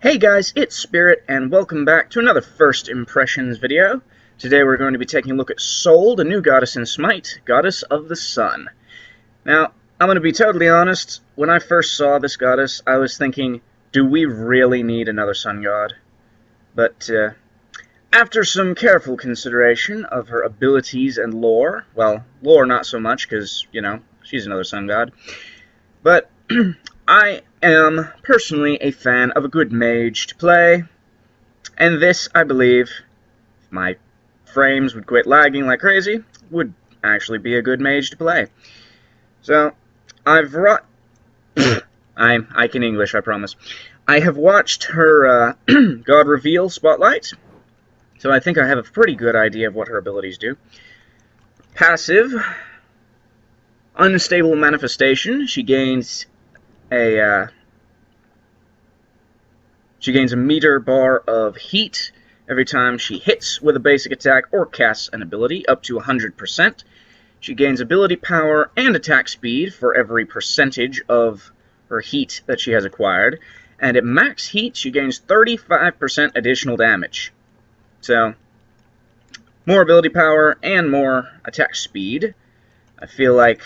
Hey guys, it's Spirit, and welcome back to another First Impressions video. Today we're going to be taking a look at Sol, the new goddess in Smite, goddess of the sun. Now, I'm going to be totally honest, when I first saw this goddess, I was thinking, do we really need another sun god? But, after some careful consideration of her abilities and lore, well, lore not so much, because, you know, she's another sun god, but I am personally a fan of a good mage to play, and this, I believe, if my frames would quit lagging like crazy, would actually be a good mage to play. So, I've I can English, I promise. I have watched her God Reveal Spotlight, so I think I have a pretty good idea of what her abilities do. Passive, Unstable Manifestation. She gains a meter bar of heat every time she hits with a basic attack or casts an ability, up to 100%. She gains ability power and attack speed for every percentage of her heat that she has acquired. And at max heat, she gains 35% additional damage. So, more ability power and more attack speed. I feel like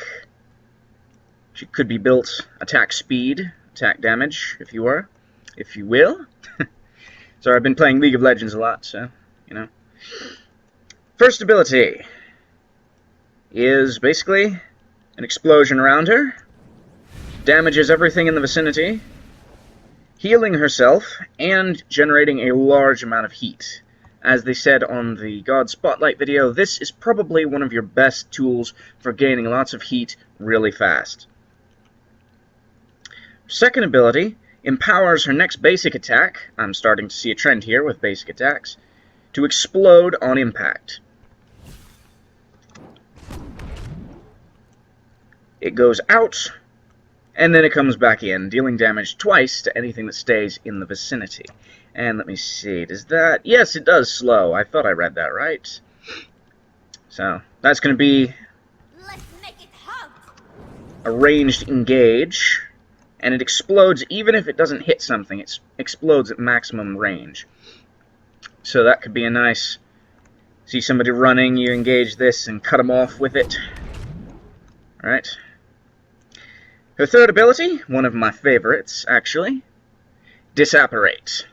she could be built attack speed, attack damage, if you will. Sorry, I've been playing League of Legends a lot, so, you know. First ability is basically an explosion around her, damages everything in the vicinity, healing herself, and generating a large amount of heat. As they said on the God Spotlight video, this is probably one of your best tools for gaining lots of heat really fast. Second ability empowers her next basic attack, I'm starting to see a trend here with basic attacks, to explode on impact. It goes out, and then it comes back in, dealing damage twice to anything that stays in the vicinity. And let me see, does that... Yes, it does slow. I thought I read that right. So, that's going to be a ranged engage, and it explodes even if it doesn't hit something. It explodes at maximum range. So that could be a nice... See somebody running, you engage this and cut them off with it. Alright. Her third ability, one of my favorites, actually, Disapparate.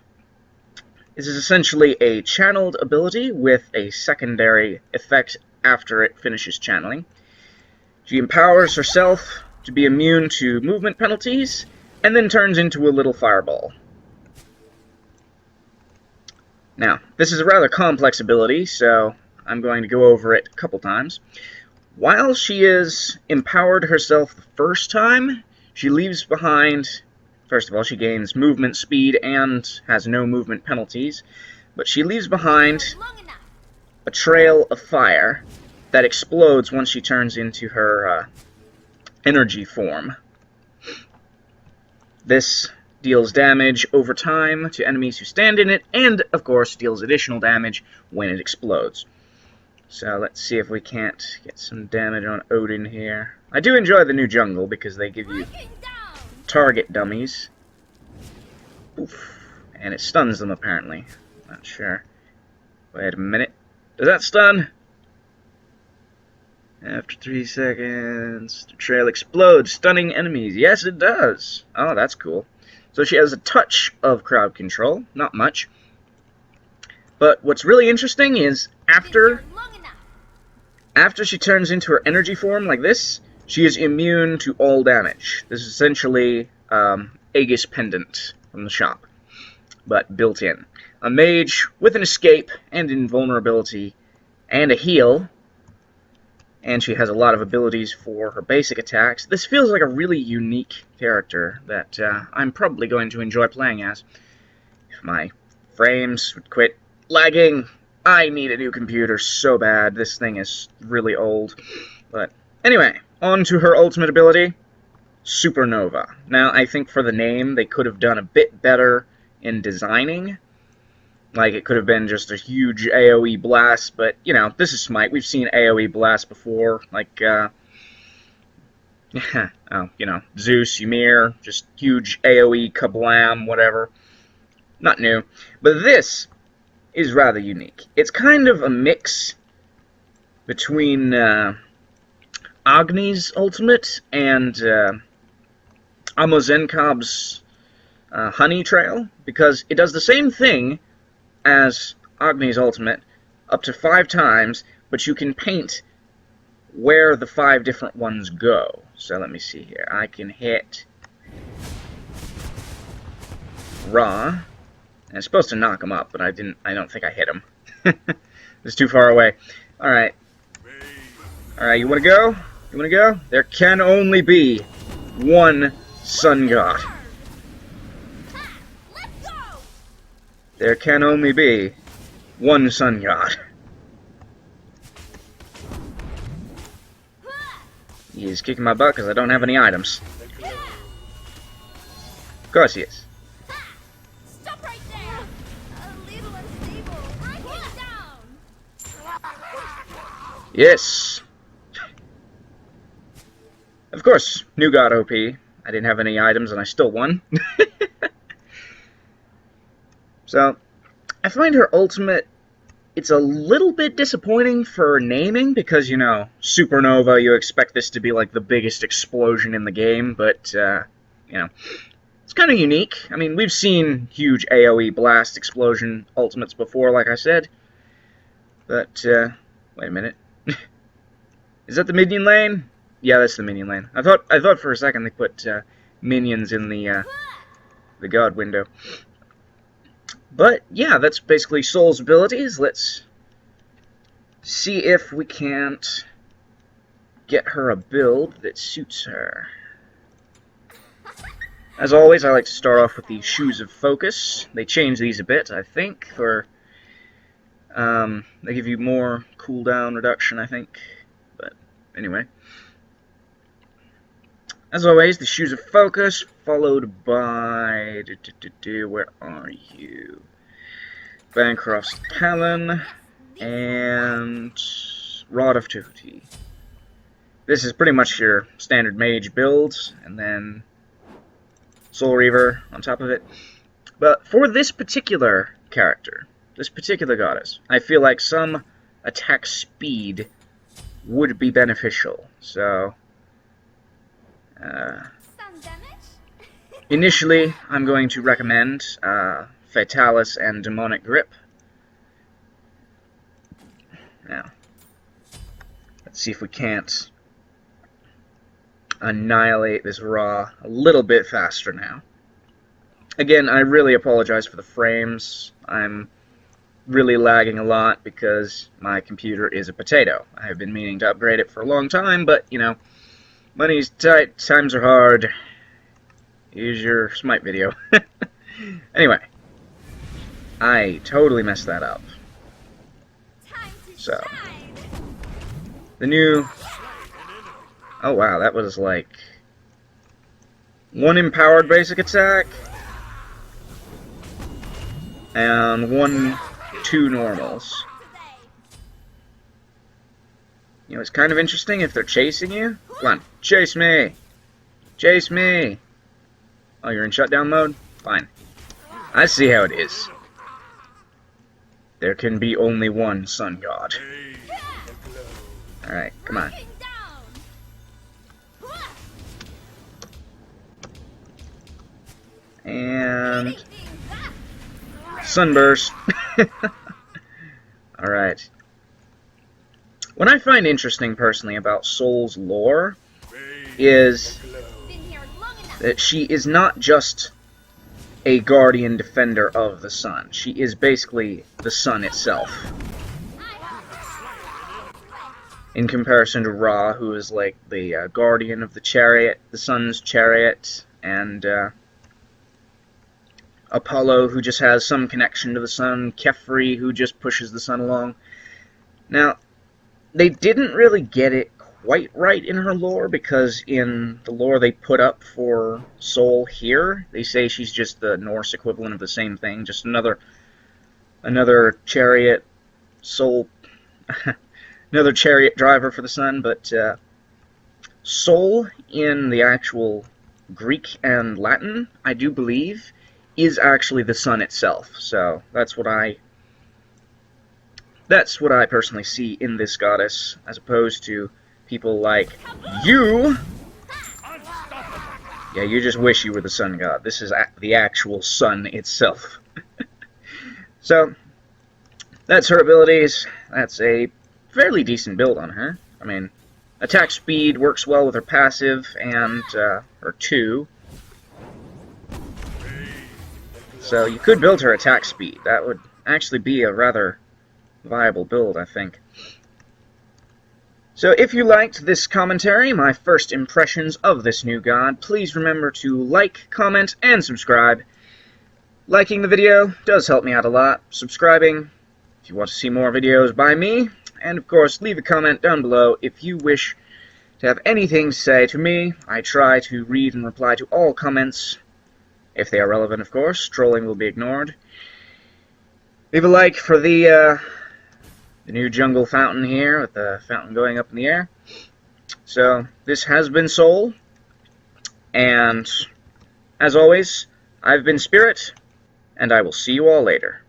This is essentially a channeled ability with a secondary effect after it finishes channeling. She empowers herself to be immune to movement penalties, and then turns into a little fireball. Now, this is a rather complex ability, so I'm going to go over it a couple times. While she is empowered herself the first time, she leaves behind... First of all, she gains movement speed and has no movement penalties, but she leaves behind a trail of fire that explodes once she turns into her energy form. This deals damage over time to enemies who stand in it, and, of course, deals additional damage when it explodes. So let's see if we can't get some damage on Odin here. I do enjoy the new jungle because they give you target dummies. Oof. And it stuns them, apparently. Not sure. Wait a minute. Does that stun? After 3 seconds, the trail explodes, stunning enemies. Yes, it does. Oh, that's cool. So she has a touch of crowd control. Not much. But what's really interesting is after she turns into her energy form like this, she is immune to all damage. This is essentially Aegis Pendant from the shop, but built in. A mage with an escape and invulnerability and a heal, and she has a lot of abilities for her basic attacks. This feels like a really unique character that I'm probably going to enjoy playing as. If my frames would quit lagging, I need a new computer so bad. This thing is really old. But anyway, on to her ultimate ability, Supernova. Now, I think for the name, they could have done a bit better in designing. Like, it could have been just a huge AoE blast, but, you know, this is Smite. We've seen AoE blast before, like, oh, you know, Zeus, Ymir, just huge AoE, kablam, whatever. Not new. But this is rather unique. It's kind of a mix between Agni's ultimate and Amozenkab's Honey Trail, because it does the same thing as Agni's ultimate up to 5 times, but you can paint where the 5 different ones go. So let me see here. I can hit Ra, and it's supposed to knock him up, but I don't think I hit him. It's too far away. Alright. Alright, you wanna go? You wanna go? There can only be one sun god. There can only be one sun god. He's kicking my butt because I don't have any items. Of course he is. Stop right there! A little unstable. Get down! Yes! Of course, new god OP. I didn't have any items and I still won. So, I find her ultimate, it's a little bit disappointing for naming, because, you know, Supernova, you expect this to be like the biggest explosion in the game, but, you know, it's kind of unique. I mean, we've seen huge AoE blast explosion ultimates before, like I said, but, wait a minute. Is that the minion lane? Yeah, that's the minion lane. I thought for a second they put, minions in the god window. But, yeah, that's basically Soul's abilities. Let's see if we can't get her a build that suits her. As always, I like to start off with the Shoes of Focus. They changed these a bit, I think, for... they give you more cooldown reduction, I think. But, anyway. As always, the Shoes of Focus, followed by... where are you? Bancroft's Talon, and Rod of Tutti. This is pretty much your standard mage build, and then Soul Reaver on top of it. But for this particular character, this particular goddess, I feel like some attack speed would be beneficial, so... initially, I'm going to recommend Fatalis and Demonic Grip. Now, let's see if we can't annihilate this Ra a little bit faster now. Again, I really apologize for the frames. I'm really lagging a lot because my computer is a potato. I have been meaning to upgrade it for a long time, but, you know, money's tight, times are hard. Here's your Smite video. Anyway, I totally messed that up. So, the new... Oh wow, that was like... 1 empowered basic attack, and 2 normals. You know, it's kind of interesting if they're chasing you. Come on, chase me! Chase me! Oh, you're in shutdown mode? Fine. I see how it is. There can be only one sun god. Alright, come on. And... Sunburst. Alright. What I find interesting, personally, about Soul's lore is that she is not just a guardian defender of the sun. She is basically the sun itself. In comparison to Ra, who is like the guardian of the chariot, the sun's chariot, and Apollo, who just has some connection to the sun, Kefri, who just pushes the sun along. Now, they didn't really get it quite right in her lore, because in the lore they put up for Soul here, they say she's just the Norse equivalent of the same thing, just another chariot soul, another chariot driver for the sun. But Soul in the actual Greek and Latin, I do believe, is actually the sun itself. So that's what I personally see in this goddess, as opposed to people like you. Yeah, you just wish you were the sun god. This is the actual sun itself. So, that's her abilities. That's a fairly decent build on her. I mean, attack speed works well with her passive and her 2. So you could build her attack speed. That would actually be a rather viable build, I think. So if you liked this commentary, my first impressions of this new god, please remember to like, comment, and subscribe. Liking the video does help me out a lot. Subscribing if you want to see more videos by me. And of course, leave a comment down below if you wish to have anything to say to me. I try to read and reply to all comments, if they are relevant, of course. Trolling will be ignored. Leave a like for the new jungle fountain here, with the fountain going up in the air. So, this has been Soul, and as always, I've been Spirit, and I will see you all later.